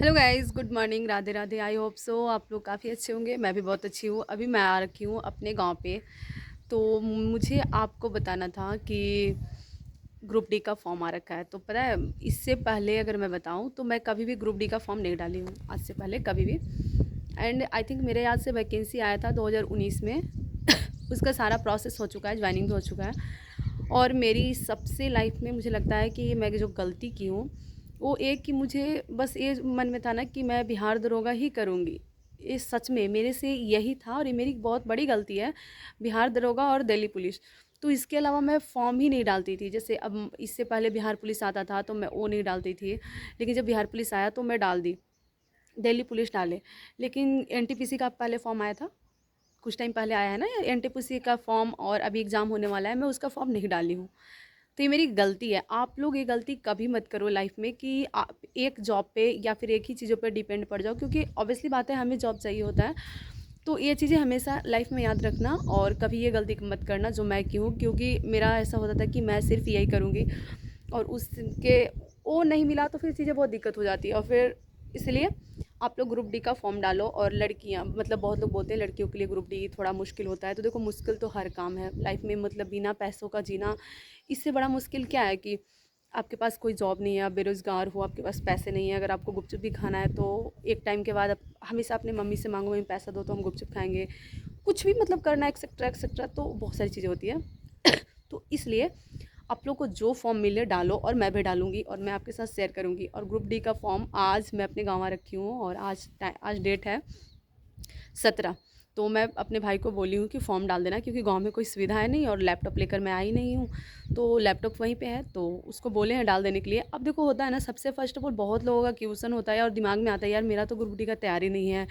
Hello guys, good morning, Radhe Radhe. I hope so आप लोग काफ़ी अच्छे होंगे। मैं भी बहुत अच्छी हूँ। अभी मैं आ रखी हूँ अपने गांव पे। तो मुझे आपको बताना था कि ग्रुप डी का फॉर्म आ रखा है। तो पता है, इससे पहले अगर मैं बताऊँ तो मैं कभी भी ग्रुप डी का फॉर्म नहीं डाली हूँ, आज से पहले कभी भी। एंड आई थिंक मेरे याद से वैकेंसी आया था 2019 में। उसका सारा प्रोसेस हो चुका है, ज्वाइनिंग भी हो चुका है। और मेरी सबसे लाइफ में मुझे लगता है कि मैं जो गलती की हूँ वो एक कि मुझे बस ये मन में था ना कि मैं बिहार दरोगा ही करूँगी। ये सच में मेरे से यही था और ये मेरी बहुत बड़ी गलती है, बिहार दरोगा और दिल्ली पुलिस। तो इसके अलावा मैं फॉर्म ही नहीं डालती थी। जैसे अब इससे पहले बिहार पुलिस आता था तो मैं वो नहीं डालती थी, लेकिन जब बिहार पुलिस आया तो मैं डाल दी, दिल्ली पुलिस डाले। लेकिन एनटीपीसी का पहले फॉर्म आया था, कुछ टाइम पहले आया है ना एनटीपीसी का फॉर्म, और अभी एग्ज़ाम होने वाला है, मैं उसका फॉर्म नहीं डाली हूँ। तो ये मेरी गलती है। आप लोग ये गलती कभी मत करो लाइफ में कि आप एक जॉब पे या फिर एक ही चीज़ों पे डिपेंड पड़ जाओ, क्योंकि ऑब्वियसली बात है हमें जॉब चाहिए होता है। तो ये चीज़ें हमेशा लाइफ में याद रखना और कभी ये गलती मत करना जो मैं की हूँ, क्योंकि मेरा ऐसा होता था कि मैं सिर्फ यही करूँगी और उसके वो नहीं मिला तो फिर चीज़ें बहुत दिक्कत हो जाती है। और फिर इसलिए आप लोग ग्रुप डी का फॉर्म डालो। और लड़कियां, मतलब बहुत लोग बोलते हैं लड़कियों के लिए ग्रुप डी थोड़ा मुश्किल होता है। तो देखो, मुश्किल तो हर काम है लाइफ में, मतलब बिना पैसों का जीना, इससे बड़ा मुश्किल क्या है कि आपके पास कोई जॉब नहीं है, आप बेरोज़गार हो, आपके पास पैसे नहीं है। अगर आपको गुपचुप भी खाना है तो एक टाइम के बाद आप हमेशा अपने मम्मी से मांगो, मम्मी पैसा दो तो हम गुपचुप खाएंगे। कुछ भी मतलब करना एक्सेट्रा एक्सेट्रा, तो बहुत सारी चीज़ें होती है। तो इसलिए आप लोग को जो फॉर्म मिले डालो, और मैं भी डालूंगी और मैं आपके साथ शेयर करूंगी। और ग्रुप डी का फॉर्म आज मैं अपने गाँव आ रखी हूँ और आज डेट है 17। तो मैं अपने भाई को बोली हूँ कि फॉर्म डाल देना, क्योंकि गांव में कोई सुविधा है नहीं और लैपटॉप लेकर मैं आई नहीं हूँ। तो लैपटॉप वहीं पे है, तो उसको बोले हैं डाल देने के लिए। अब देखो, होता है ना, सबसे फर्स्ट ऑफ ऑल बहुत लोगों का क्वेश्चन होता है और दिमाग में आता है यार मेरा तो ग्रुप डी का तैयारी नहीं है,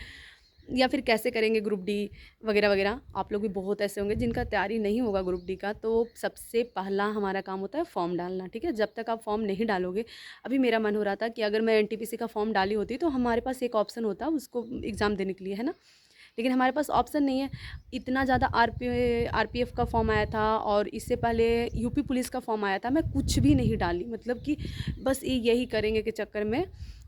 या फिर कैसे करेंगे ग्रुप डी वगैरह वगैरह। आप लोग भी बहुत ऐसे होंगे जिनका तैयारी नहीं होगा ग्रुप डी का। तो सबसे पहला हमारा काम होता है फॉर्म डालना, ठीक है। जब तक आप फॉर्म नहीं डालोगे, अभी मेरा मन हो रहा था कि अगर मैं एनटीपीसी का फॉर्म डाली होती तो हमारे पास एक ऑप्शन होता उसको एग्ज़ाम देने के लिए, है ना। लेकिन हमारे पास ऑप्शन नहीं है। इतना ज़्यादा आरपीएफ का फॉर्म आया था और इससे पहले यूपी पुलिस का फॉर्म आया था, मैं कुछ भी नहीं डाली। मतलब कि बस यही करेंगे के चक्कर में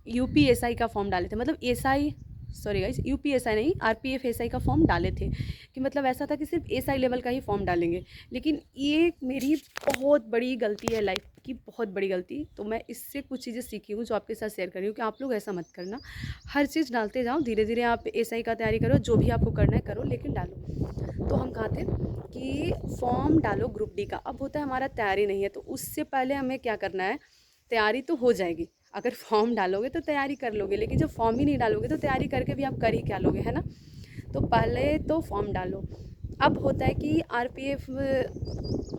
यूपी एसआई का फॉर्म डाले थे, मतलब SI, sorry guys, UP SI नहीं, आरपीएफ एसआई का फॉर्म डाले थे। कि मतलब ऐसा था कि सिर्फ एसआई लेवल का ही फॉर्म डालेंगे। लेकिन ये मेरी बहुत बड़ी गलती है, लाइफ की बहुत बड़ी गलती। तो मैं इससे कुछ चीज़ें सीखी हूँ जो आपके साथ शेयर कर रही हूँ कि आप लोग ऐसा मत करना। हर चीज़ डालते जाओ, धीरे धीरे आप एसआई का तैयारी करो, जो भी आपको करना है करो, लेकिन डालो। तो हम कहाँ थे कि फॉर्म डालो ग्रुप डी का। अब होता है हमारा तैयारी नहीं है, तो उससे पहले हमें क्या करना है, तैयारी तो हो जाएगी। अगर फॉर्म डालोगे तो तैयारी कर लोगे, लेकिन जब फॉर्म ही नहीं डालोगे तो तैयारी करके भी आप कर ही क्या लोगे, है ना। तो पहले तो फॉर्म डालो। अब होता है कि आरपीएफ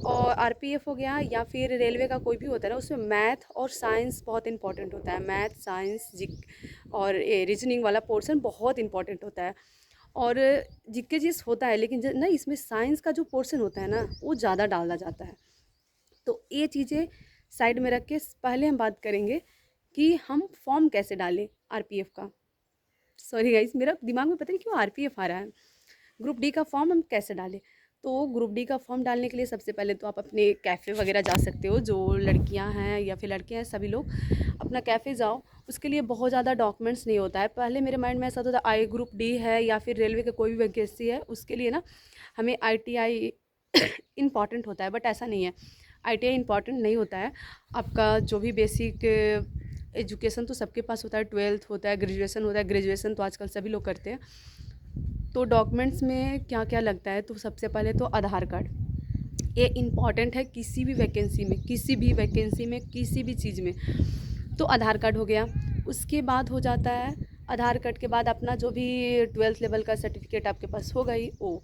और आरपीएफ हो गया या फिर रेलवे का कोई भी होता है ना, उसमें मैथ और साइंस बहुत इंपॉर्टेंट होता है। मैथ, साइंस, जिक और रीजनिंग वाला पोर्शन बहुत इंपॉर्टेंट होता है। और जिक्के चीज़ होता है, लेकिन ना इसमें साइंस का जो पोर्शन होता है ना वो ज़्यादा डाला जाता है। तो ये चीज़ें साइड में रख के पहले हम बात करेंगे कि हम फॉर्म कैसे डालें आरपीएफ का। सॉरी गाइस, मेरा दिमाग में पता नहीं क्यों आरपीएफ आ रहा है। ग्रुप डी का फॉर्म हम कैसे डालें। तो ग्रुप डी का फॉर्म डालने के लिए सबसे पहले तो आप अपने कैफ़े वगैरह जा सकते हो, जो लड़कियां हैं या फिर लड़के हैं, सभी लोग अपना कैफ़े जाओ। उसके लिए बहुत ज़्यादा डॉक्यूमेंट्स नहीं होता है। पहले मेरे माइंड में ऐसा होता था आई ग्रुप डी है या फिर रेलवे का कोई भी वैकेंसी है, उसके लिए ना हमें आईटीआई इम्पॉर्टेंट होता है, बट ऐसा नहीं है। आईटीआई इम्पॉर्टेंट नहीं होता है। आपका जो भी बेसिक एजुकेशन तो सबके पास होता है, 12th होता है, ग्रेजुएशन होता है। ग्रेजुएशन तो आजकल सभी लोग करते हैं। तो डॉक्यूमेंट्स में क्या क्या लगता है, तो सबसे पहले तो आधार कार्ड, ये इम्पॉर्टेंट है किसी भी वैकेंसी में, किसी भी वैकेंसी में, किसी भी चीज़ में। तो आधार कार्ड हो गया। उसके बाद हो जाता है, आधार कार्ड के बाद अपना जो भी 12th लेवल का सर्टिफिकेट आपके पास होगा ही वो।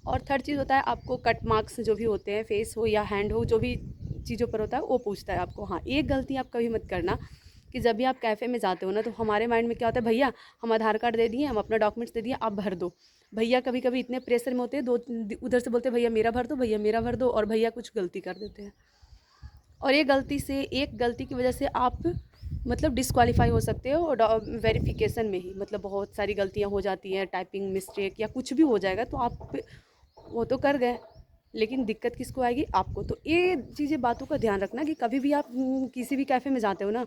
और थर्ड चीज़ होता है आपको कट मार्क्स जो भी होते हैं, फेस हो या हैंड हो, जो भी चीज़ों पर होता है वो पूछता है आपको। हाँ, एक गलती आप कभी मत करना कि जब भी आप कैफ़े में जाते हो ना, तो हमारे माइंड में क्या होता है, भैया हम आधार कार्ड दे दिए, हम अपना डॉक्यूमेंट्स दे दिए, आप भर दो। भैया कभी कभी इतने प्रेशर में होते हैं, दो उधर से बोलते हैं भैया मेरा भर दो, भैया मेरा भर दो, और भैया कुछ गलती कर देते हैं। और ये गलती से, एक गलती की वजह से आप मतलब डिस्क्वालीफाई हो सकते हो। और वेरिफिकेशन में ही मतलब बहुत सारी गलतियाँ हो जाती हैं, टाइपिंग मिस्टेक या कुछ भी हो जाएगा, तो आप वो तो कर गए, लेकिन दिक्कत किसको आएगी? आपको। तो ये चीज़ें बातों का ध्यान रखना कि कभी भी आप किसी भी कैफ़े में जाते हो ना,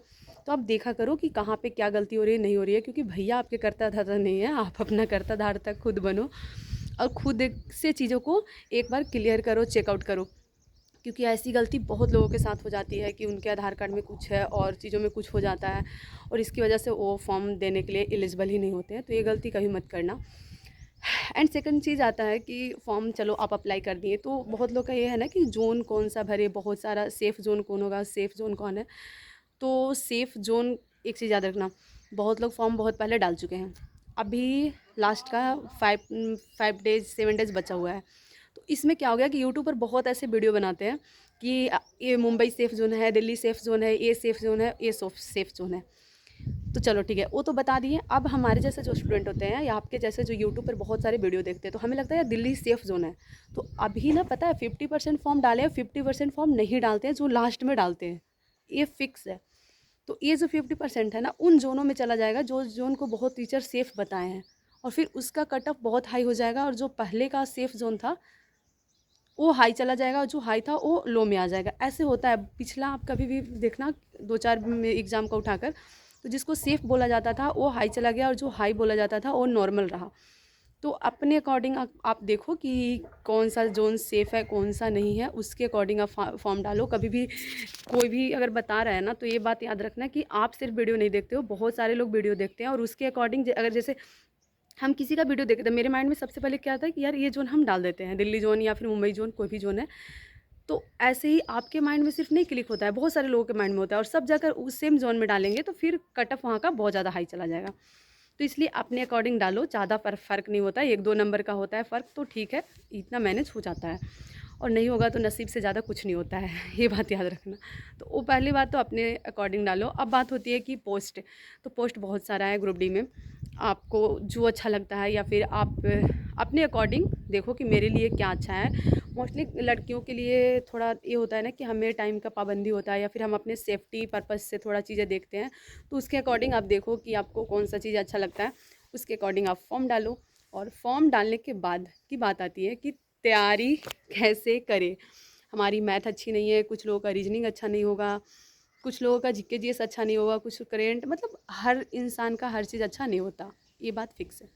तो आप देखा करो कि कहाँ पे क्या गलती हो रही है, नहीं हो रही है, क्योंकि भैया आपके कर्ता धर्ता नहीं है, आप अपना कर्ता धारता खुद बनो और खुद से चीज़ों को एक बार क्लियर करो, चेकआउट करो। क्योंकि ऐसी गलती बहुत लोगों के साथ हो जाती है कि उनके आधार कार्ड में कुछ है और चीज़ों में कुछ हो जाता है और इसकी वजह से वो फॉर्म देने के लिए एलिजिबल ही नहीं होते हैं। तो ये गलती कभी मत करना। एंड सेकंड चीज़ आता है कि फॉर्म चलो आप अप्लाई कर दिए, तो बहुत लोग का ये है ना कि जोन कौन सा भरे, बहुत सारा सेफ़ जोन कौन होगा, सेफ़ जोन कौन है। तो सेफ़ जोन, एक चीज़ याद रखना, बहुत लोग फॉर्म बहुत पहले डाल चुके हैं, अभी लास्ट का 5 डेज़ 7 डेज़ बचा हुआ है। तो इसमें क्या हो गया कि यूट्यूब पर बहुत ऐसे वीडियो बनाते हैं कि ये मुंबई सेफ़ जोन है, दिल्ली सेफ़ जोन है, ये सेफ़ जोन है, ये सेफ़ जोन है। तो चलो ठीक है, वो तो बता दिए। अब हमारे जैसे जो स्टूडेंट होते हैं या आपके जैसे जो यूट्यूब पर बहुत सारे वीडियो देखते हैं, तो हमें लगता है यार दिल्ली सेफ़ जोन है। तो अभी ना पता है 50% फॉर्म डाले हैं, 50% फॉर्म नहीं डालते हैं, जो लास्ट में डालते हैं, ये फिक्स है। तो ये जो 50% है ना, उन जोनों में चला जाएगा जो जोन को बहुत टीचर सेफ़ बताए हैं, और फिर उसका कट ऑफ बहुत हाई हो जाएगा, और जो पहले का सेफ़ जोन था वो हाई चला जाएगा और जो हाई था वो लो में आ जाएगा। ऐसे होता है, पिछला आप कभी भी देखना 2-4 एग्ज़ाम का उठाकर, तो जिसको सेफ़ बोला जाता था वो हाई चला गया और जो हाई बोला जाता था वो नॉर्मल रहा। तो अपने अकॉर्डिंग आप देखो कि कौन सा जोन सेफ़ है, कौन सा नहीं है, उसके अकॉर्डिंग आप फॉर्म डालो। कभी भी कोई भी अगर बता रहा है ना, तो ये बात याद रखना कि आप सिर्फ वीडियो नहीं देखते हो, बहुत सारे लोग वीडियो देखते हैं और उसके अकॉर्डिंग अगर जैसे हम किसी का वीडियो देखते हैं, मेरे माइंड में सबसे पहले क्या आता है कि यार ये जोन हम डाल देते हैं, दिल्ली जोन या फिर मुंबई जोन, कोई भी जोन है। तो ऐसे ही आपके माइंड में सिर्फ नहीं क्लिक होता है, बहुत सारे लोगों के माइंड में होता है, और सब जाकर उस सेम जोन में डालेंगे तो फिर कट ऑफ वहाँ का बहुत ज़्यादा हाई चला जाएगा। तो इसलिए अपने अकॉर्डिंग डालो, ज़्यादा फ़र्क नहीं होता है, 1-2 नंबर का होता है फ़र्क, तो ठीक है, इतना मैनेज हो जाता है, और नहीं होगा तो नसीब से ज़्यादा कुछ नहीं होता है। ये बात याद रखना। तो वो पहली बात तो अपने अकॉर्डिंग डालो। अब बात होती है कि पोस्ट, तो पोस्ट बहुत सारा है ग्रुप डी में, आपको जो अच्छा लगता है या फिर आप अपने अकॉर्डिंग देखो कि मेरे लिए क्या अच्छा है। मोस्टली लड़कियों के लिए थोड़ा ये होता है ना कि हमें टाइम का पाबंदी होता है, या फिर हम अपने सेफ्टी पर्पज़ से थोड़ा चीज़ें देखते हैं, तो उसके अकॉर्डिंग आप देखो कि आपको कौन सा चीज़ अच्छा लगता है, उसके अकॉर्डिंग आप फॉर्म डालो। और फॉर्म डालने के बाद की बात आती है कि तैयारी कैसे करें। हमारी मैथ अच्छी नहीं है, कुछ लोगों का रीजनिंग अच्छा नहीं होगा, कुछ लोगों का जीके जीएस अच्छा नहीं होगा, कुछ करेंट, मतलब हर इंसान का हर चीज़ अच्छा नहीं होता, ये बात फिक्स है।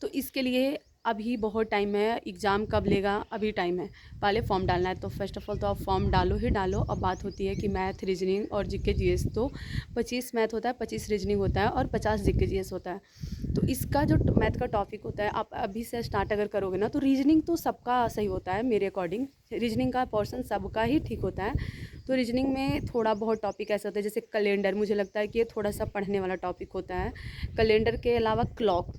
तो इसके लिए अभी बहुत टाइम है, एग्ज़ाम कब लेगा, अभी टाइम है, पहले फॉर्म डालना है। तो फर्स्ट ऑफ ऑल तो आप फॉर्म डालो ही डालो। अब बात होती है कि मैथ, रीजनिंग और जीके जीएस, तो 25 मैथ होता है, 25 रीजनिंग होता है और 50 जीके जीएस होता है। तो इसका जो मैथ का टॉपिक होता है, आप अभी से स्टार्ट अगर करोगे ना, तो रीजनिंग तो सबका सही होता है मेरे अकॉर्डिंग, रीजनिंग का पोर्शन सबका ही ठीक होता है। तो रीजनिंग में थोड़ा बहुत टॉपिक ऐसा होता है जैसे कैलेंडर, मुझे लगता है कि ये थोड़ा सा पढ़ने वाला टॉपिक होता है। कैलेंडर के अलावा क्लॉक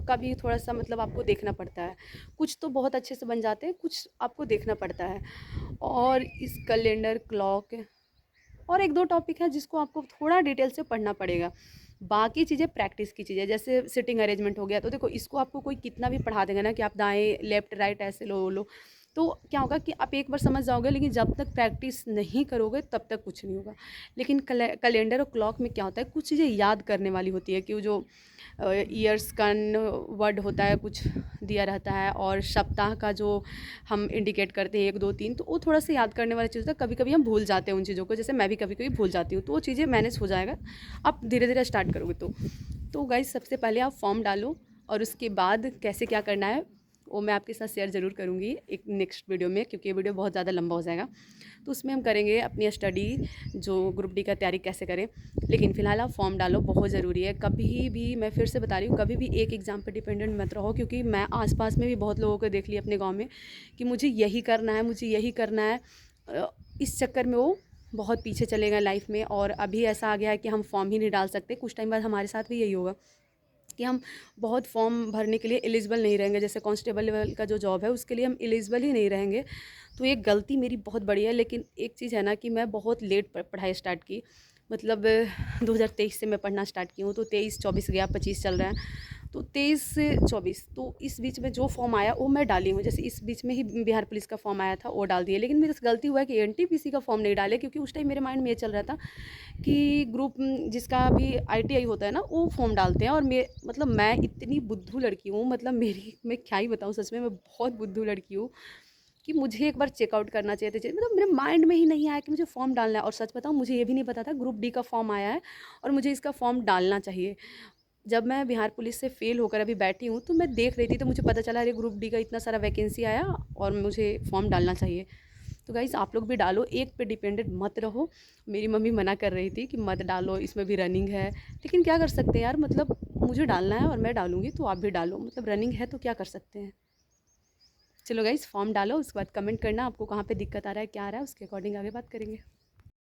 का भी थोड़ा सा मतलब आपको देखना पड़ता है, कुछ तो बहुत अच्छे से बन जाते हैं, कुछ आपको देखना पड़ता है। और इस कैलेंडर, क्लॉक और 1-2 टॉपिक है जिसको आपको थोड़ा डिटेल से पढ़ना पड़ेगा। बाकी चीज़ें प्रैक्टिस की चीज़ें, जैसे सिटिंग अरेंजमेंट हो गया, तो देखो इसको आपको कोई कितना भी पढ़ा देगा ना कि आप दाएँ लेफ्ट राइट ऐसे लो वो लो, तो क्या होगा कि आप एक बार समझ जाओगे, लेकिन जब तक प्रैक्टिस नहीं करोगे तब तक कुछ नहीं होगा। लेकिन कैलेंडर और क्लॉक में क्या होता है, कुछ चीज़ें याद करने वाली होती है कि वो जो ईयर्स का वर्ड होता है कुछ दिया रहता है, और सप्ताह का जो हम इंडिकेट करते हैं 1 2 3, तो वो थोड़ा सा याद करने वाली चीज़ होता है। कभी कभी हम भूल जाते हैं उन चीज़ों को, जैसे मैं भी कभी कभी भूल जाती हूँ, तो वो चीज़ें मैनेज हो जाएगा आप धीरे धीरे स्टार्ट करोगे। तो गाइस सबसे पहले आप फॉर्म डालो, और उसके बाद कैसे क्या करना है वो मैं आपके साथ शेयर ज़रूर करूँगी एक नेक्स्ट वीडियो में, क्योंकि ये वीडियो बहुत ज़्यादा लंबा हो जाएगा। तो उसमें हम करेंगे अपनी स्टडी, जो ग्रुप डी का तैयारी कैसे करें। लेकिन फ़िलहाल आप फॉर्म डालो, बहुत ज़रूरी है। कभी भी, मैं फिर से बता रही हूँ, कभी भी एक एग्ज़ाम पर डिपेंडेंट मत रहो, क्योंकि मैं आसपास में भी बहुत लोगों को देख लिया अपने गाँव में कि मुझे यही करना है, मुझे यही करना है। इस चक्कर में वो बहुत पीछे चले गए लाइफ में, और अभी ऐसा आ गया है कि हम फॉर्म ही नहीं डाल सकते। कुछ टाइम बाद हमारे साथ भी यही होगा कि हम बहुत फॉर्म भरने के लिए एलिजिबल नहीं रहेंगे, जैसे कांस्टेबल लेवल का जो जॉब है उसके लिए हम एलिजिबल ही नहीं रहेंगे। तो ये गलती मेरी बहुत बड़ी है। लेकिन एक चीज़ है ना कि मैं बहुत लेट पढ़ाई स्टार्ट की, मतलब 2023 से मैं पढ़ना स्टार्ट की हूँ, तो 23 24 गया, 25 चल रहा है। तो 23 से 24 तो इस बीच में जो फॉर्म आया वो मैं डाली हूँ। जैसे इस बीच में ही बिहार पुलिस का फॉर्म आया था वो डाल दिया, लेकिन मेरे से गलती हुआ है कि एनटीपीसी का फॉर्म नहीं डाले, क्योंकि उस टाइम मेरे माइंड में ये चल रहा था कि ग्रुप जिसका भी आईटीआई होता है ना वो फॉर्म डालते हैं। और मतलब मैं इतनी बुद्धू लड़की हूँ, मतलब मेरी मैं क्या ही बताऊँ, सच में मैं बहुत बुद्धू लड़की हूँ कि मुझे एक बार चेकआउट करना चाहिए था। मतलब मेरे माइंड में ही नहीं आया कि मुझे फॉर्म डालना है। और सच बताऊँ, मुझे ये भी नहीं पता था ग्रुप डी का फॉर्म आया है और मुझे इसका फॉर्म डालना चाहिए। जब मैं बिहार पुलिस से फ़ेल होकर अभी बैठी हूँ तो मैं देख रही थी, तो मुझे पता चला अरे ग्रुप डी का इतना सारा वैकेंसी आया और मुझे फॉर्म डालना चाहिए। तो गाइज़ आप लोग भी डालो, एक पे डिपेंडेंट मत रहो। मेरी मम्मी मना कर रही थी कि मत डालो, इसमें भी रनिंग है, लेकिन क्या कर सकते हैं यार, मतलब मुझे डालना है और मैं डालूँगी तो आप भी डालो, मतलब रनिंग है तो क्या कर सकते हैं। चलो गाइज़ फॉर्म डालो, उसके बाद कमेंट करना आपको कहाँ पे दिक्कत आ रहा है, क्या आ रहा है, उसके अकॉर्डिंग आगे बात करेंगे।